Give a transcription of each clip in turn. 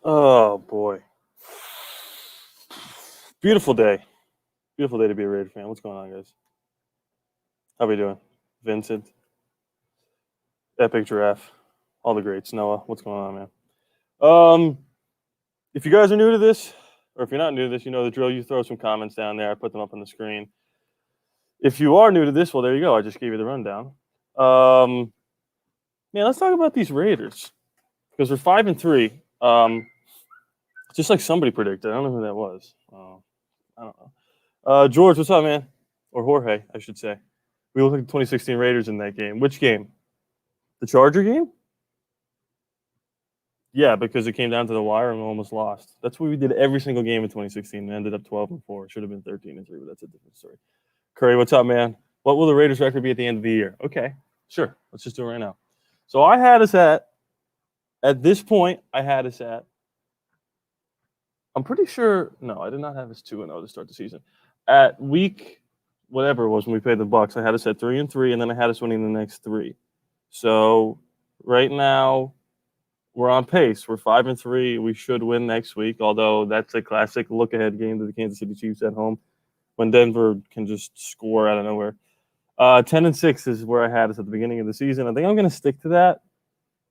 Oh boy, beautiful day. Beautiful day to be a Raider fan. What's going on, guys? How we doing? Vincent, Epic Giraffe, all the greats. Noah, what's going on, man? Um, if you guys are new to this, or if you're not new to this, you know the drill. You throw some comments down there. I put them up on the screen. If you are new to this, well, there you go. I just gave you the rundown. Um, man, let's talk about these Raiders because we're 5-3. Just like somebody predicted. I don't know who that was. I don't know. George, what's up, man? Or Jorge, I should say. We look like the 2016 Raiders in that game. Which game? The Charger game? Yeah, because it came down to the wire and we almost lost. That's what we did every single game in 2016 and ended up 12-4. Should have been 13-3, but that's a different story. Curry, what's up, man? What will the Raiders record be at the end of the year? Okay, sure. Let's just do it right now. So I had us at this point, I had us at, I'm pretty sure, no, I did not have us 2-0 to start the season. At week, whatever it was when we played the Bucks, I had us at 3-3, and then I had us winning the next three. So right now, we're on pace. We're 5-3. We should win next week, although that's a classic look-ahead game to the Kansas City Chiefs at home when Denver can just score out of nowhere. 10-6 is where I had us at the beginning of the season. I think I'm going to stick to that.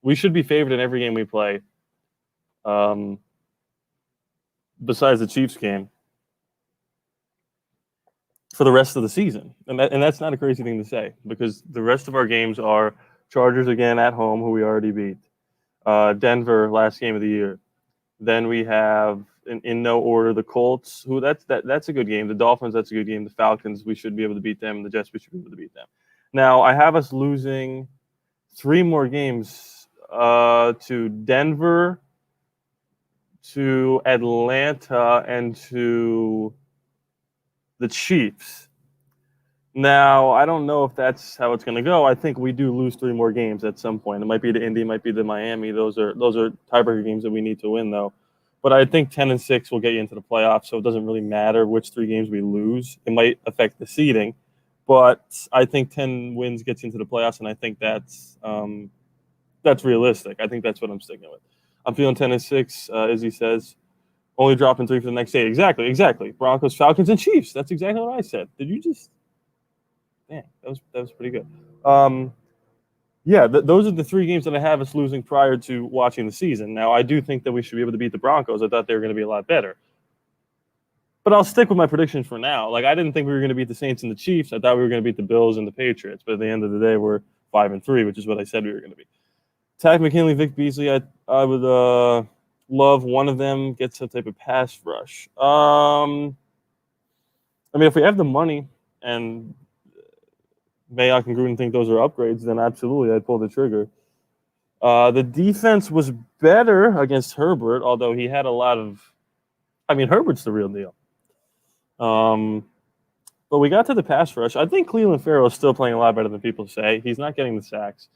We should be favored in every game we play, besides the Chiefs game, for the rest of the season. And that's not a crazy thing to say because the rest of our games are Chargers again at home, who we already beat. Denver last game of the year. Then we have in no order the Colts, who that's a good game. The Dolphins, that's a good game. The Falcons, we should be able to beat them. The Jets, we should be able to beat them. Now I have us losing three more games to Denver, to Atlanta, and to the Chiefs. Now, I don't know if that's how it's going to go. I think we do lose three more games at some point. It might be to Indy, it might be to Miami. Those are tiebreaker games that we need to win, though. But I think 10-6 will get you into the playoffs, so it doesn't really matter which three games we lose. It might affect the seeding, but I think 10 wins gets you into the playoffs, and I think that's realistic. I think that's what I'm sticking with. I'm feeling 10-6, as he says. Only dropping three for the next 8. Exactly. Broncos, Falcons, and Chiefs. That's exactly what I said. Did you just? Man, that was pretty good. Yeah, those are the three games that I have us losing prior to watching the season. Now, I do think that we should be able to beat the Broncos. I thought they were going to be a lot better. But I'll stick with my predictions for now. Like, I didn't think we were going to beat the Saints and the Chiefs. I thought we were going to beat the Bills and the Patriots. But at the end of the day, we're 5-3, which is what I said we were going to be. Tack McKinley, Vic Beasley, I would love one of them get some type of pass rush. I mean, if we have the money and Mayock and Gruden think those are upgrades, then absolutely I'd pull the trigger. The defense was better against Herbert, although he had a lot of. I mean, Herbert's the real deal. But we got to the pass rush. I think Cleveland Farrell is still playing a lot better than people say. He's not getting the sacks.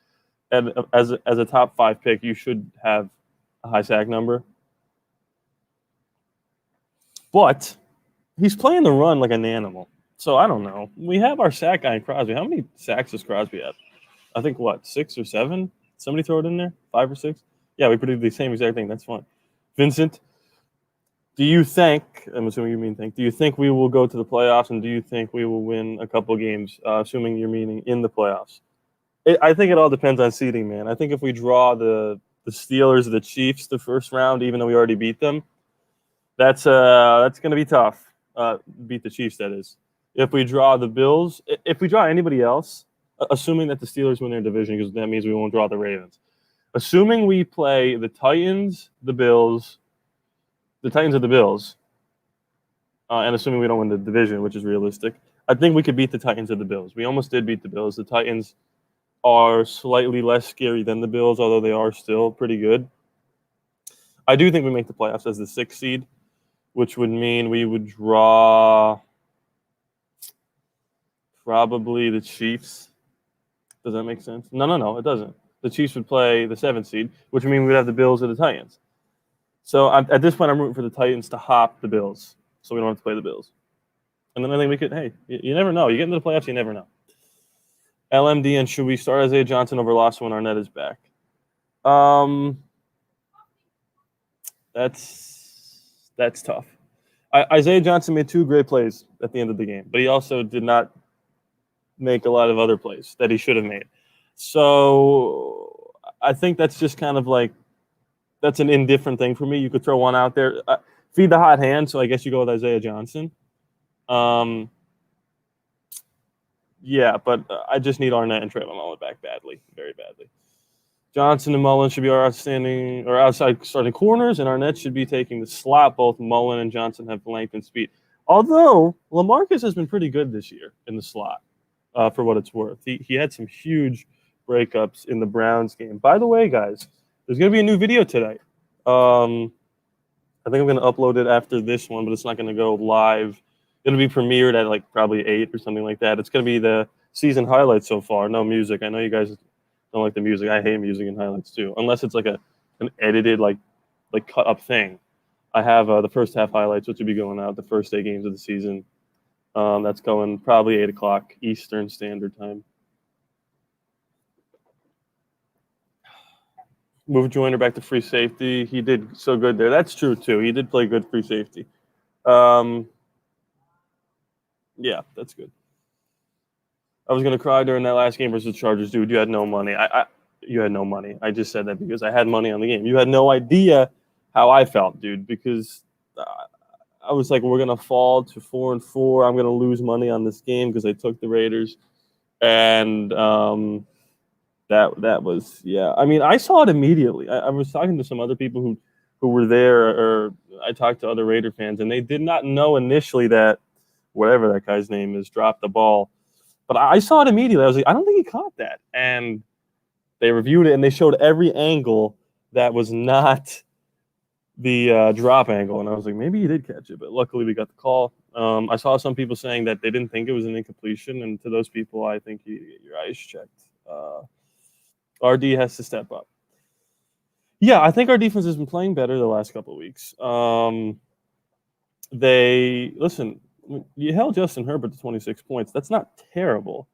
And as a top 5 pick, you should have a high sack number. But he's playing the run like an animal. So I don't know. We have our sack guy in Crosby. How many sacks does Crosby have? I think 6 or 7? Somebody throw it in there? 5 or 6? Yeah, we predicted the same exact thing. That's fine. Vincent, do you think, I'm assuming you mean think, do you think we will go to the playoffs and do you think we will win a couple games, assuming you're meaning in the playoffs? I think it all depends on seeding, man. I think if we draw the Steelers or the Chiefs the first round, even though we already beat them, that's going to be tough. Beat the Chiefs, that is. If we draw the Bills, if we draw anybody else, assuming that the Steelers win their division, because that means we won't draw the Ravens. Assuming we play the Titans, the Bills, the Titans or the Bills, and assuming we don't win the division, which is realistic, I think we could beat the Titans or the Bills. We almost did beat the Bills. The Titans are slightly less scary than the Bills, although they are still pretty good. I do think we make the playoffs as the 6th seed, which would mean we would draw probably the Chiefs. Does that make sense? No, it doesn't. The Chiefs would play the 7th seed, which would mean we'd have the Bills or the Titans. So at this point, I'm rooting for the Titans to hop the Bills, so we don't have to play the Bills. And then I think we could, hey, you never know. You get into the playoffs, you never know. LMD, and should we start Isaiah Johnson over Lawson when Arnett is back? That's tough. Isaiah Johnson made 2 great plays at the end of the game, but he also did not make a lot of other plays that he should have made. So I think that's just kind of like that's an indifferent thing for me. You could throw one out there, feed the hot hand. So I guess you go with Isaiah Johnson. Yeah, but I just need Arnett and Trayvon Mullen back badly, very badly. Johnson and Mullen should be our outstanding or outside starting corners, and Arnett should be taking the slot. Both Mullen and Johnson have length and speed. Although LaMarcus has been pretty good this year in the slot, for what it's worth. He had some huge breakups in the Browns game. By the way, guys, there's going to be a new video today. I think I'm going to upload it after this one, but it's not going to go live. It'll be premiered at like probably 8 or something like that. It's going to be the season highlights so far. No music. I know you guys don't like the music. I hate music in highlights too, unless it's like an edited like cut up thing. I have the first half highlights, which will be going out the first 8 games of the season. That's going probably 8 o'clock Eastern Standard Time. Move Joyner back to free safety. He did so good there. That's true too. He did play good free safety. Yeah, that's good. I was gonna cry during that last game versus the Chargers, dude. You had no money. You had no money. I just said that because I had money on the game. You had no idea how I felt, dude, because I was like, we're gonna fall to 4-4. I'm gonna lose money on this game because I took the Raiders, and that was I mean, I saw it immediately. I was talking to some other people who were there, or I talked to other Raider fans, and they did not know initially that whatever that guy's name is dropped the ball. But I saw it immediately. I was like, I don't think he caught that. And they reviewed it, and they showed every angle that was not the drop angle. And I was like, maybe he did catch it. But luckily, we got the call. I saw some people saying that they didn't think it was an incompletion. And to those people, I think you get your eyes checked. RD has to step up. Yeah, I think our defense has been playing better the last couple of weeks. Listen, you held Justin Herbert to 26 points. That's not terrible,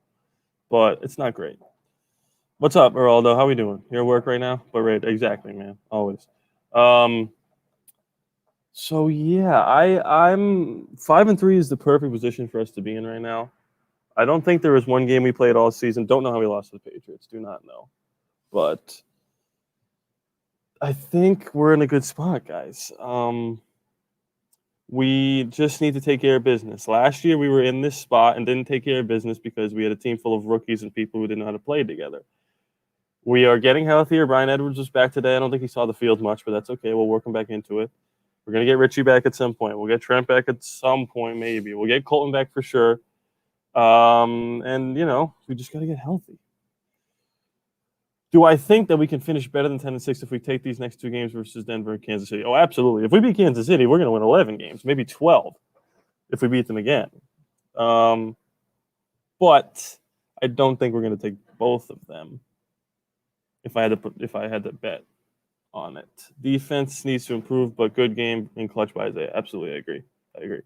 but it's not great. What's up, Geraldo? How we doing? You're at work right now? But right, exactly, man. Always. So yeah, I'm 5-3 is the perfect position for us to be in right now. I don't think there was one game we played all season. Don't know how we lost to the Patriots. Do not know. But I think we're in a good spot, guys. We just need to take care of business. Last year, we were in this spot and didn't take care of business because we had a team full of rookies and people who didn't know how to play together. We are getting healthier. Brian Edwards was back today. I don't think he saw the field much, but that's okay. We'll work him back into it. We're going to get Richie back at some point. We'll get Trent back at some point, maybe. We'll get Colton back for sure. And, we just got to get healthy. Do I think that we can finish better than 10-6 if we take these next 2 games versus Denver and Kansas City? Oh, absolutely. If we beat Kansas City, we're going to win 11 games, maybe 12 if we beat them again. But I don't think we're going to take both of them if I had to bet on it. Defense needs to improve, but good game in clutch by Isaiah. Absolutely, I agree.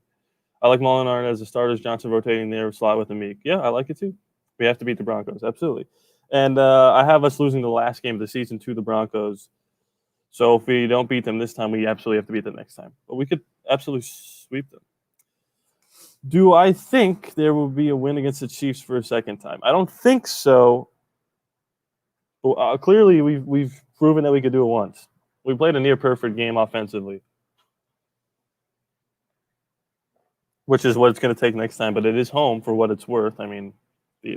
I like Molinard as the starters. Johnson rotating there, slot with Amik. Yeah, I like it too. We have to beat the Broncos. Absolutely. And I have us losing the last game of the season to the Broncos. So if we don't beat them this time, we absolutely have to beat them next time. But we could absolutely sweep them. Do I think there will be a win against the Chiefs for a second time? I don't think so. Clearly, we've proven that we could do it once. We played a near-perfect game offensively, which is what it's going to take next time. But it is home for what it's worth. I mean,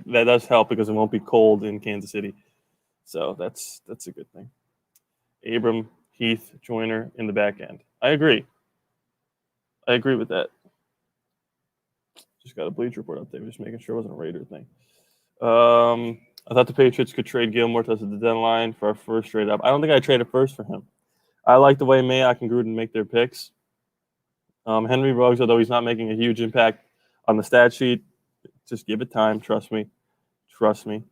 that does help because it won't be cold in Kansas City. So that's a good thing. Abram, Heath, Joyner in the back end. I agree with that. Just got a Bleach report up there, just making sure it wasn't a Raider thing. I thought the Patriots could trade Gilmore to the deadline for our first trade up. I don't think I traded first for him. I like the way Mayock and Gruden make their picks. Henry Ruggs, although he's not making a huge impact on the stat sheet, just give it time. Trust me. Nelson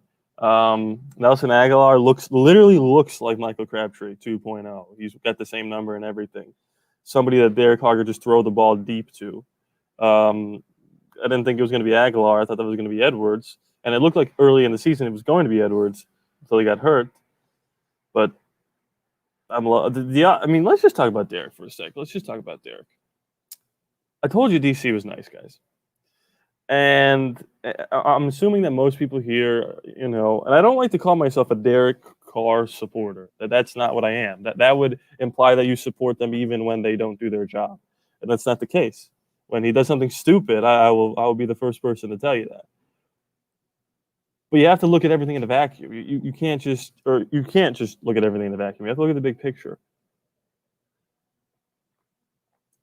Aguilar literally looks like Michael Crabtree 2.0. He's got the same number and everything. Somebody that Derek Carr could just throw the ball deep to. I didn't think it was going to be Aguilar. I thought that was going to be Edwards. And it looked like early in the season it was going to be Edwards until he got hurt. But I mean, let's just talk about Derek for a sec. Let's just talk about Derek. I told you DC was nice, guys. And I'm assuming that most people here, and I don't like to call myself a Derek Carr supporter. That's not what I am. That would imply that you support them even when they don't do their job, and that's not the case. When he does something stupid, I will be the first person to tell you that. But you have to look at everything in a vacuum. You can't just look at everything in a vacuum. You have to look at the big picture.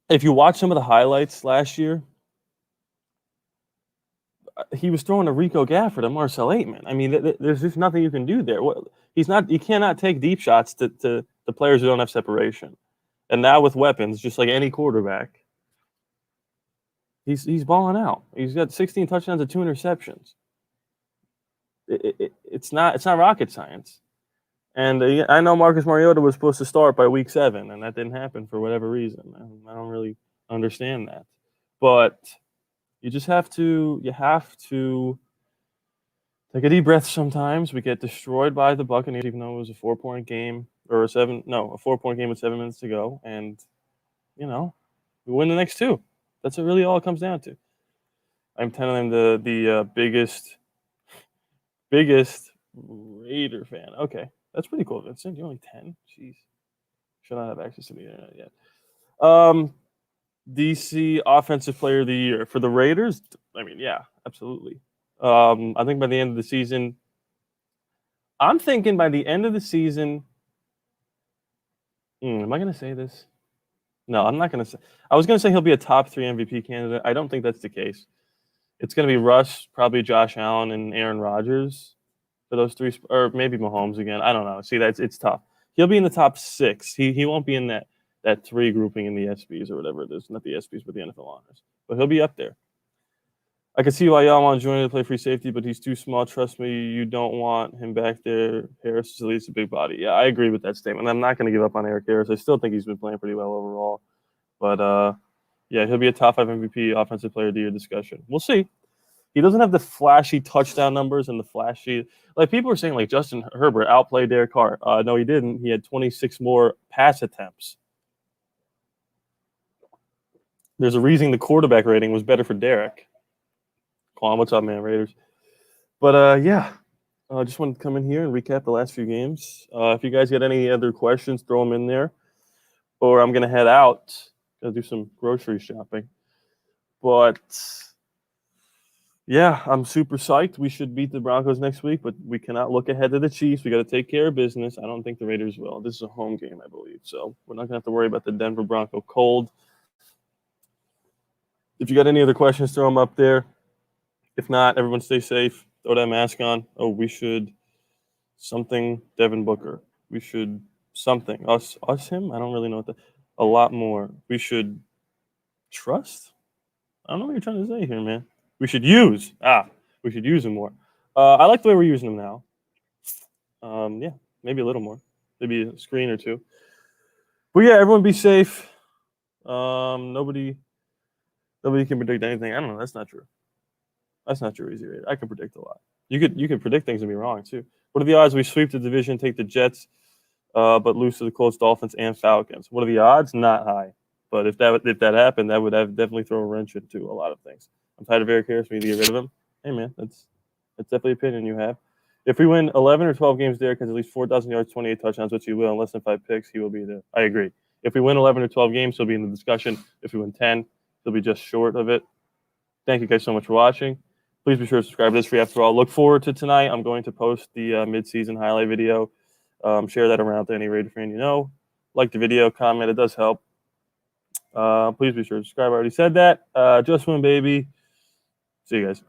If you watch some of the highlights last year, he was throwing to Rico Gafford and Marcel Aitman. I mean, there's just nothing you can do there. He's not. You cannot take deep shots to the players who don't have separation. And now with weapons, just like any quarterback, he's balling out. He's got 16 touchdowns and 2 interceptions. It's not rocket science. And I know Marcus Mariota was supposed to start by week 7, and that didn't happen for whatever reason. I don't really understand that, but you have to take a deep breath sometimes. We get destroyed by the Buccaneers, even though it was a 4-point game or a 4-point game with 7 minutes to go, and we win the next 2. That's really all it comes down to. I'm telling them the biggest Raider fan. Okay, that's pretty cool, Vincent. You're only 10. Jeez, should not have access to the internet yet. DC Offensive Player of the Year for the Raiders. I mean, yeah, absolutely. I think by the end of the season, I'm thinking by the end of the season. Am I going to say this? No, I'm not going to say. I was going to say he'll be a top 3 MVP candidate. I don't think that's the case. It's going to be Russ, probably Josh Allen, and Aaron Rodgers for those 3, or maybe Mahomes again. I don't know. See, it's tough. He'll be in the top 6. He won't be in that 3 grouping in the SBs or whatever it is. Not the SBs, but the NFL honors. But he'll be up there. I can see why y'all want to join to play free safety, but he's too small. Trust me, you don't want him back there. Harris is at least a big body. Yeah, I agree with that statement. I'm not going to give up on Eric Harris. I still think he's been playing pretty well overall. But, yeah, he'll be a top 5 MVP Offensive Player of the Year discussion. We'll see. He doesn't have the flashy touchdown numbers and the flashy – like people are saying like Justin Herbert outplayed Derek Carr. No, he didn't. He had 26 more pass attempts. There's a reason the quarterback rating was better for Derek. Quan, what's up, man, Raiders? But, yeah, I just wanted to come in here and recap the last few games. If you guys got any other questions, throw them in there. Or I'm going to head out. Got to do some grocery shopping. But, yeah, I'm super psyched. We should beat the Broncos next week, but we cannot look ahead to the Chiefs. We got to take care of business. I don't think the Raiders will. This is a home game, I believe. So we're not going to have to worry about the Denver Bronco cold. If you got any other questions, throw them up there. If not, everyone stay safe. Throw that mask on. Oh, we should something Devin Booker. We should something. Us him? I don't really know what a lot more. We should trust? I don't know what you're trying to say here, man. We should use. We should use him more. I like the way we're using him now. Yeah, maybe a little more. Maybe a screen or 2. But yeah, everyone be safe. Nobody can predict anything. I don't know. That's not true. That's not true, Easy Rate. I can predict a lot. You could predict things and be wrong too. What are the odds we sweep the division, take the Jets, but lose to the Colts, Dolphins, and Falcons? What are the odds? Not high. But if that happened, that would definitely throw a wrench into a lot of things. I'm tired of Eric Harris. We need to get rid of him. Hey man, that's definitely an opinion you have. If we win 11 or 12 games, Derek has at least 4,000 yards, 28 touchdowns, which he will, and less than 5 picks, he will be there. I agree. If we win 11 or 12 games, he'll be in the discussion. If we win 10, he'll be just short of it. Thank you guys so much for watching. Please be sure to subscribe to this free after all. Look forward to tonight. I'm going to post the mid-season highlight video. Share that around to any Raider fan you know. Like the video, comment. It does help. Please be sure to subscribe. I already said that. Just win, baby. See you guys.